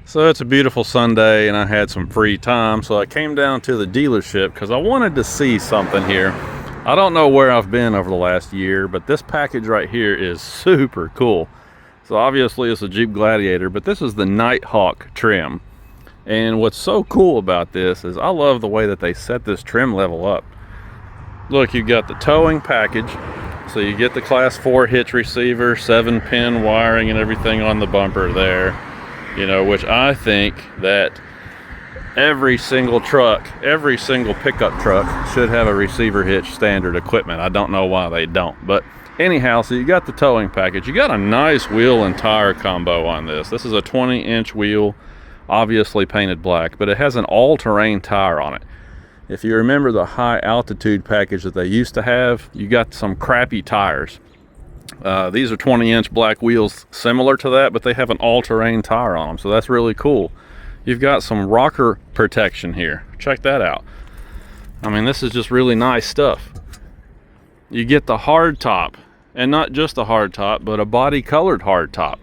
So it's a beautiful Sunday and I had some free time, so I came down to the dealership because I wanted to see something here. I don't know where I've been over the last year, but this package right here is super cool. So obviously it's a Jeep Gladiator, but this is the Nighthawk trim. And what's so cool about this is I love the way that they set this trim level up. Look, you've got the towing package, so you get the class 4 hitch receiver, 7-pin wiring and everything on the bumper there. You know, which I think that every single truck, every single pickup truck should have a receiver hitch standard equipment. I don't know why they don't, but anyhow, so you got the towing package. You got a nice wheel and tire combo on this. This is a 20-inch wheel, obviously painted black, but it has an all-terrain tire on it. If you remember the high altitude package that they used to have, you got some crappy tires. These are 20-inch black wheels similar to that, but they have an all-terrain tire on them, so that's really cool. You've got some rocker protection here. Check that out. I mean, this is just really nice stuff. You get the hard top, and not just a hard top, but a body colored hard top.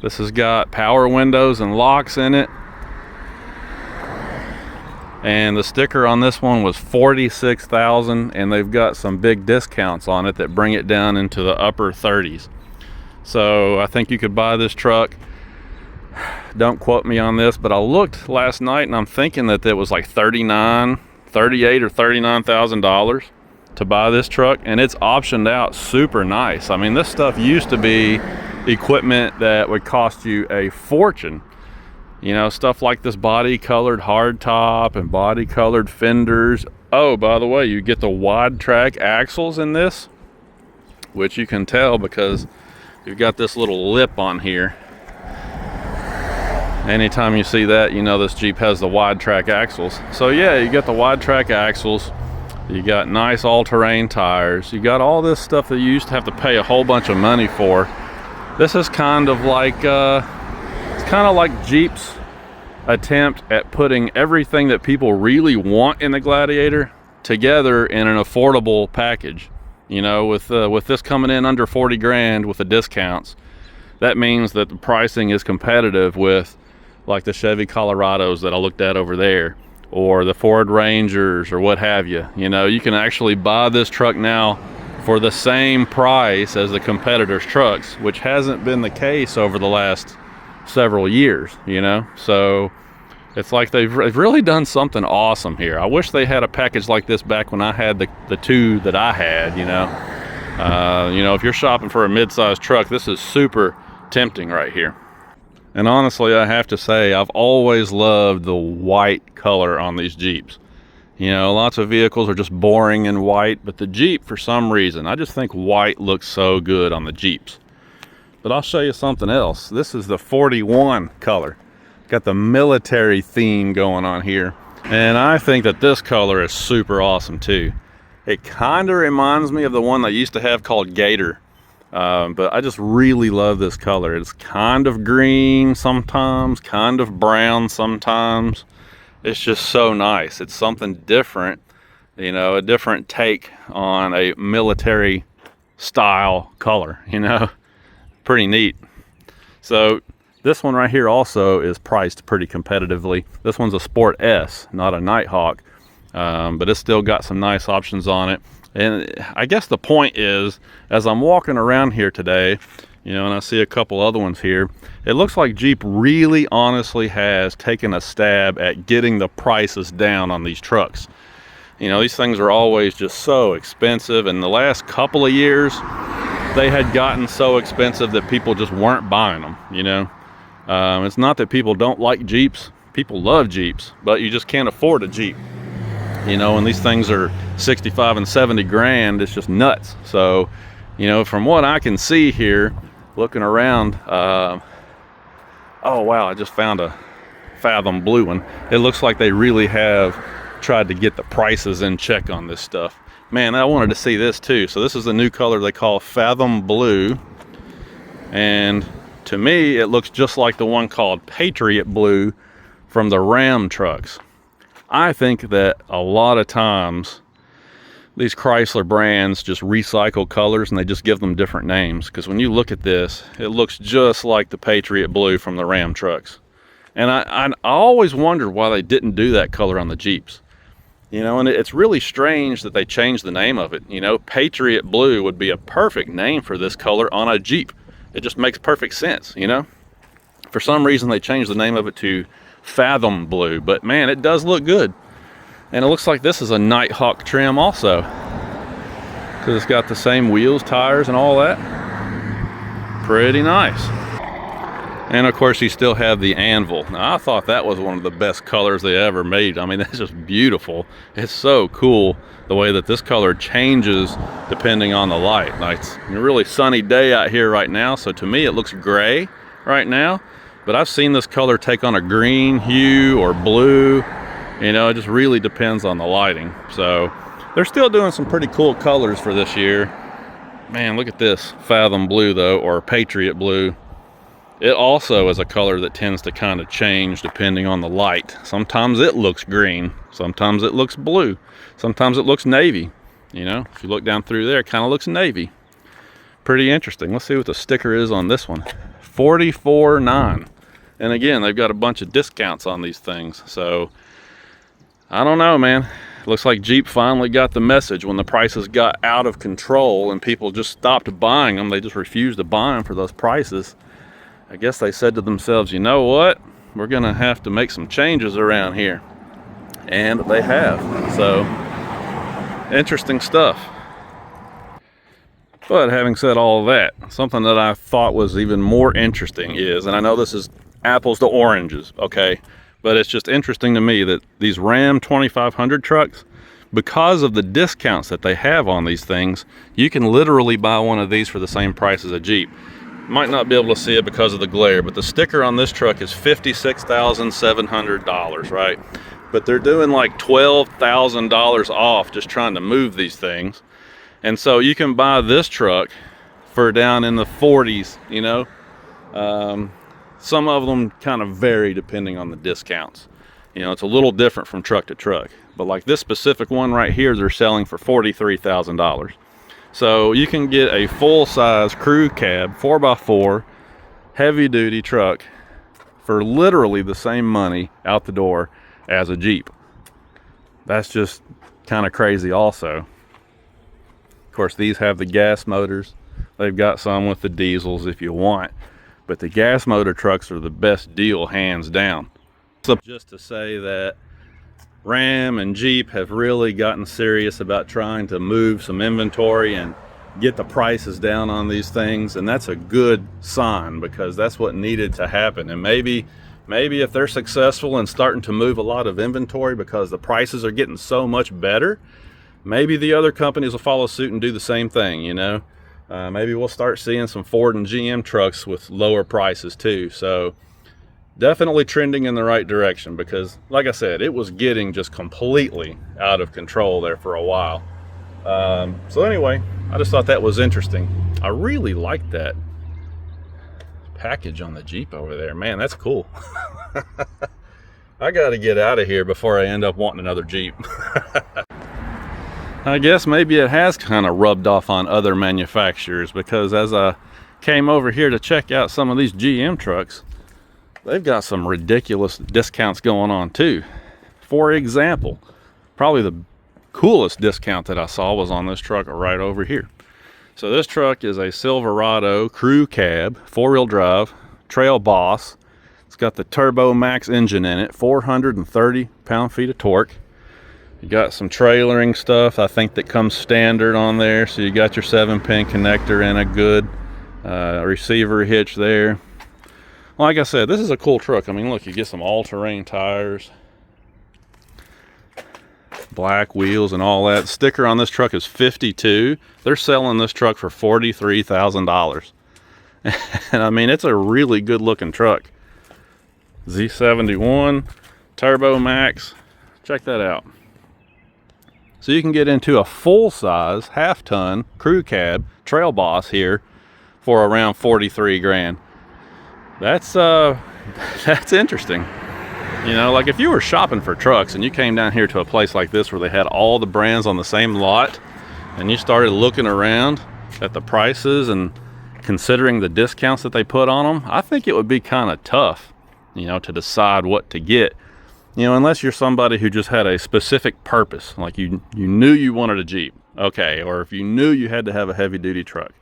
This has got power windows and locks in it. And the sticker on this one was $46,000, and they've got some big discounts on it that bring it down into the upper 30s. So I think you could buy this truck. Don't quote me on this, but I looked last night and I'm thinking that it was like $38,000 or $39,000 to buy this truck, and it's optioned out super nice. I mean, this stuff used to be equipment that would cost you a fortune. You know, stuff like this body colored hard top and body colored fenders. Oh, by the way, you get the wide track axles in this, which you can tell because you've got this little lip on here. Anytime you see that, you know this Jeep has the wide track axles. So yeah, you got the wide track axles. You got nice all-terrain tires. You got all this stuff that you used to have to pay a whole bunch of money for. This is kind of like it's kind of like Jeep's attempt at putting everything that people really want in the Gladiator together in an affordable package. You know, with this coming in under 40 grand with the discounts, that means that the pricing is competitive with like the Chevy Colorados that I looked at over there, or the Ford Rangers, or what have you. You know, you can actually buy this truck now for the same price as the competitors' trucks, which hasn't been the case over the last several years, you know. So it's like they've really done something awesome here. I wish they had a package like this back when I had the two that I had, you know. You know, if you're shopping for a mid-sized truck, this is super tempting right here. And honestly, I have to say, I've always loved the white color on these Jeeps. You know, lots of vehicles are just boring in white, but the Jeep, for some reason, I just think white looks so good on the Jeeps. But I'll show you something else. This is the 41 color. Got the military theme going on here. And I think that this color is super awesome too. It kind of reminds me of the one that I used to have called Gator. But I just really love this color. It's kind of green sometimes, kind of brown sometimes. It's just so nice. It's something different, you know, a different take on a military style color, you know. Pretty neat. So this one right here also is priced pretty competitively. This one's a Sport S, not a Nighthawk, but it's still got some nice options on it. And I guess the point is, as I'm walking around here today, you know, and I see a couple other ones here, it looks like Jeep really honestly has taken a stab at getting the prices down on these trucks. You know, these things are always just so expensive, and the last couple of years they had gotten so expensive that people just weren't buying them, you know. It's not that people don't like Jeeps. People love Jeeps, but you just can't afford a Jeep. You know, and these things are 65 and 70 grand, it's just nuts. So, you know, from what I can see here, looking around, oh wow, I just found a Fathom blue one. It looks like they really have tried to get the prices in check on this stuff. Man, I wanted to see this too. So this is the new color they call Fathom Blue. And to me, it looks just like the one called Patriot Blue from the Ram trucks. I think that a lot of times these Chrysler brands just recycle colors and they just give them different names. Because when you look at this, it looks just like the Patriot Blue from the Ram trucks. And I always wondered why they didn't do that color on the Jeeps. You know, and it's really strange that they changed the name of it. You know, Patriot Blue would be a perfect name for this color on a Jeep. It just makes perfect sense, you know. For some reason, they changed the name of it to Fathom Blue. But man, it does look good. And it looks like this is a Nighthawk trim also, because it's got the same wheels, tires, and all that. Pretty nice. And of course, you still have the anvil. Now, I thought that was one of the best colors they ever made. I mean, that's just beautiful. It's so cool the way that this color changes depending on the light. Like, it's a really sunny day out here right now, so to me it looks gray right now. But I've seen this color take on a green hue or blue. You know, it just really depends on the lighting. So they're still doing some pretty cool colors for this year. Man, look at this Fathom Blue though, or Patriot Blue. It also is a color that tends to kind of change depending on the light. Sometimes it looks green, sometimes it looks blue, sometimes it looks navy. You know, if you look down through there, it kind of looks navy. Pretty interesting. Let's see what the sticker is on this one. $44.9. And again, they've got a bunch of discounts on these things. So I don't know, man. Looks like Jeep finally got the message when the prices got out of control and people just stopped buying them. They just refused to buy them for those prices. I guess they said to themselves, you know what? We're gonna have to make some changes around here. And they have. So, interesting stuff. But having said all of that, something that I thought was even more interesting is, and I know this is apples to oranges, okay? But it's just interesting to me that these Ram 2500 trucks, because of the discounts that they have on these things, you can literally buy one of these for the same price as a Jeep. Might not be able to see it because of the glare, but the sticker on this truck is $56,700, right? But they're doing like $12,000 off just trying to move these things. And so you can buy this truck for down in the 40s, you know? Some of them kind of vary depending on the discounts. You know, it's a little different from truck to truck. But like this specific one right here, they're selling for $43,000. So you can get a full-size crew cab, 4x4, heavy-duty truck for literally the same money out the door as a Jeep. That's just kind of crazy also. Of course, these have the gas motors. They've got some with the diesels if you want. But the gas motor trucks are the best deal, hands down. So just to say that Ram and Jeep have really gotten serious about trying to move some inventory and get the prices down on these things, and that's a good sign because that's what needed to happen. And maybe if they're successful in starting to move a lot of inventory because the prices are getting so much better, maybe the other companies will follow suit and do the same thing, you know. Maybe we'll start seeing some Ford and GM trucks with lower prices too. So definitely trending in the right direction because, like I said, it was getting just completely out of control there for a while. So anyway, I just thought that was interesting. I really like that package on the Jeep over there. Man, that's cool. I got to get out of here before I end up wanting another Jeep. I guess maybe it has kind of rubbed off on other manufacturers because as I came over here to check out some of these GM trucks, they've got some ridiculous discounts going on too. For example, probably the coolest discount that I saw was on this truck right over here. So this truck is a Silverado crew cab, 4-wheel drive, Trail Boss. It's got the Turbo Max engine in it, 430 pound-feet of torque. You got some trailering stuff, I think, that comes standard on there. So you got your 7-pin connector and a good receiver hitch there. Like I said, this is a cool truck. I mean, look, you get some all-terrain tires, black wheels and all that. Sticker on this truck is 52. They're selling this truck for $43,000. And I mean, it's a really good looking truck. Z71 Turbo Max. Check that out. So you can get into a full-size, half-ton crew cab Trail Boss here for around 43 grand. That's interesting. You know, like if you were shopping for trucks and you came down here to a place like this where they had all the brands on the same lot, and you started looking around at the prices and considering the discounts that they put on them, I think it would be kind of tough, you know, to decide what to get. You know, unless you're somebody who just had a specific purpose, like you knew you wanted a Jeep, okay, or if you knew you had to have a heavy duty truck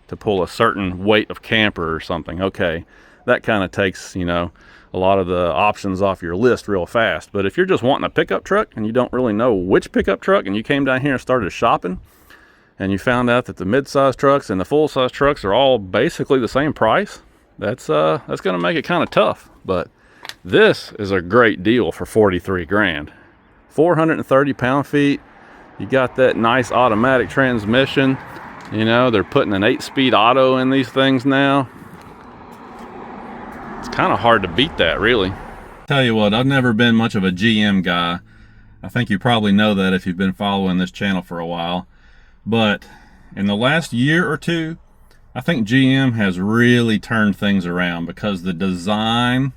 to pull a certain weight of camper or something, okay, that kind of takes, you know, a lot of the options off your list real fast. But if you're just wanting a pickup truck and you don't really know which pickup truck, and you came down here and started shopping and you found out that the mid-size trucks and the full-size trucks are all basically the same price, that's going to make it kind of tough. But this is a great deal for 43 grand. 430 pound-feet. You got that nice automatic transmission. You know, they're putting an 8-speed auto in these things now. It's kind of hard to beat that, really. Tell you what, I've never been much of a GM guy. I think you probably know that if you've been following this channel for a while. But in the last year or two, I think GM has really turned things around, because the design,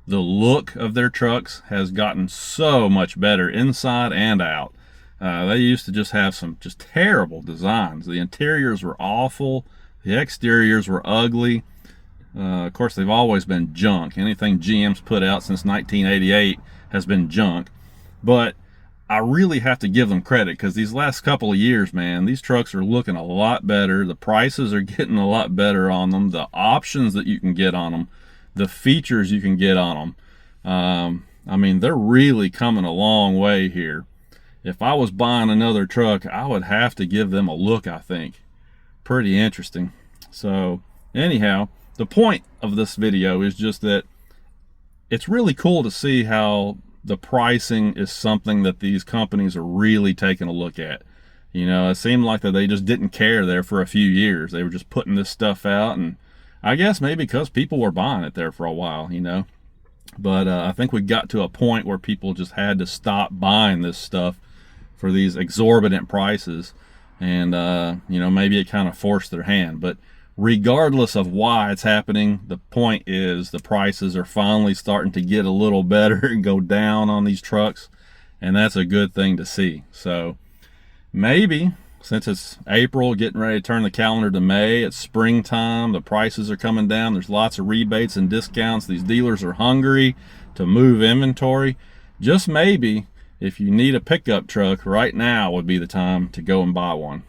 the look of their trucks has gotten so much better inside and out. They used to just have some just terrible designs. The interiors were awful. The exteriors were ugly. Of course, they've always been junk. Anything GM's put out since 1988 has been junk. But I really have to give them credit, because these last couple of years, man, these trucks are looking a lot better. The prices are getting a lot better on them. The options that you can get on them, the features you can get on them. I mean, they're really coming a long way here. If I was buying another truck, I would have to give them a look, I think. Pretty interesting. So anyhow, the point of this video is just that it's really cool to see how the pricing is something that these companies are really taking a look at. You know, it seemed like that they just didn't care there for a few years. They were just putting this stuff out, and I guess maybe because people were buying it there for a while, you know. But I think we got to a point where people just had to stop buying this stuff for these exorbitant prices, and you know, maybe it kind of forced their hand. But regardless of why it's happening, the point is the prices are finally starting to get a little better and go down on these trucks, and that's a good thing to see. So maybe, since it's April, getting ready to turn the calendar to May, it's springtime, the prices are coming down, there's lots of rebates and discounts, these dealers are hungry to move inventory. Just maybe, if you need a pickup truck, right now would be the time to go and buy one.